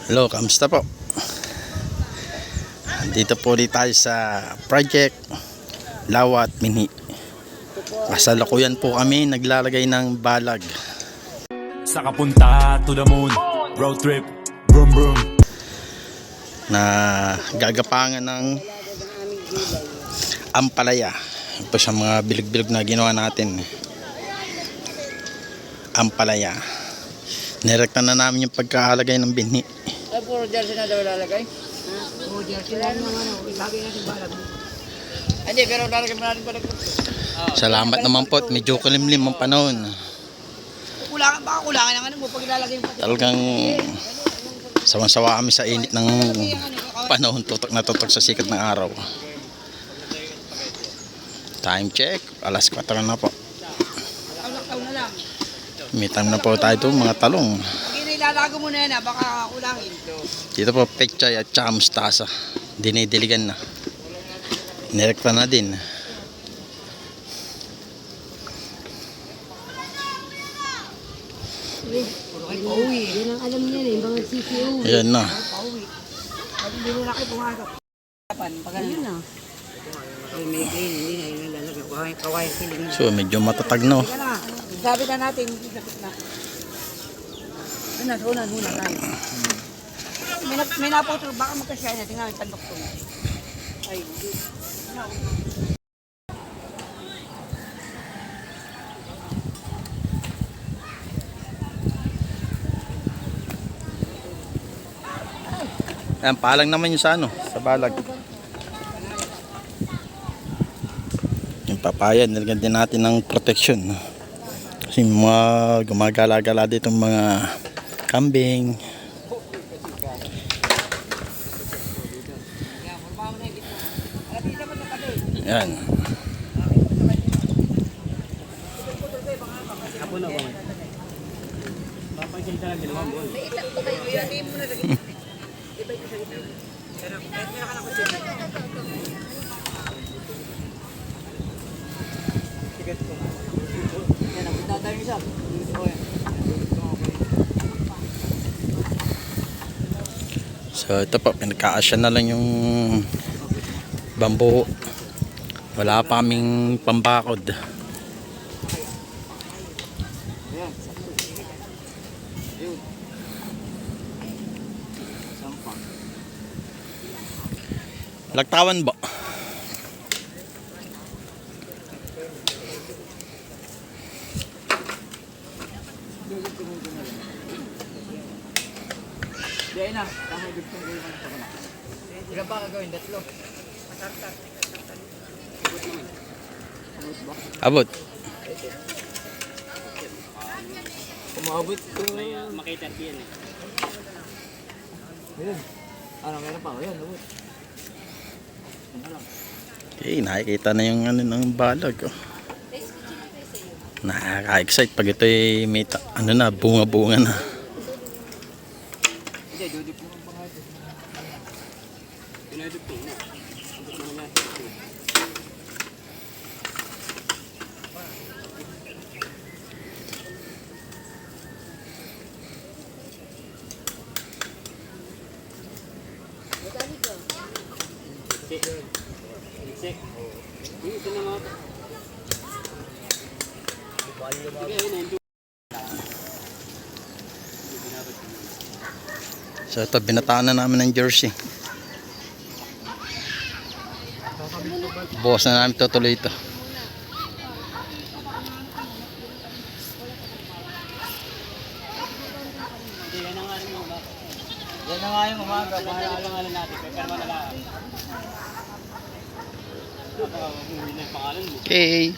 Hello, kamusta po? Dito po ulit tayo sa project Lawat Mini. Kasalukuyan po kami naglalagay ng balag. Sa kapunta to the moon, road trip, brum brum. Na gagapangan ng ampalaya. Ito sa mga bilog-bilog na ginawa natin. Ampalaya. Nirekta na namin yung pagkakalagay ng binhi. Ay, puro jersey na daw lalagay? Puro jersey lang naman. Ilagay natin balag. Hindi, pero lalagay mo natin balag. Salamat naman po at medyo kalimlim ang panahon. Kulangan, baka kulangan ng ano mo pag ilalagay mo. Talagang sawan-sawa kami sa init ng panahon. Tutok na tutok sa sikat ng araw. Time check. Alas 4 na po. Taw na lang. May time na po tayo ito, mga talong. Pag inilalago mo na yan, baka kulangin. Dito po pechay at saka mustasa. Dinidiligan na. Nirekta na din. Pauwi. Yan ang alam niya eh, mga CCO. Ayan na. Pauwi. Pag hindi mo na kayo pumasok. Pag ano na. May green, hindi na yun lalagay. Kawain siling. So medyo matatag na. Teka na. Sabi na natin, hindi sa na. Hunan tayo. May naputol, baka magkasya na. Tingnan, tandok to. Ay, Ayan, palang naman yung sa ano, sa balag. Yung papaya, nilagyan din natin ng protection. Kasi mga gumagala-gala dito mga kambing. Ayan. So ito po, pinagkaasya na lang yung bambu. Wala pa kaming pambakod. Lagtawan ba? Diyan na. Tama yung gusto ko yung pagkakala. Ilan pa gagawin? Datlo. Abot. Kumabot ko. Makita yan eh. Ayun. Ano, meron pa? Ayun, abot. Okay, nakikita na yung ano ng balag. Oh. Nakaka-excite pag ito ay may ano na, bunga-bunga na. Hindi, dudip mo ang pangalit. Pinadip mo na. So ito, binataan na namin ng jersey. Bukas na namin tutuloy ito. Yan na nga yung umaga. Pahala natin. Pero malala. Okay.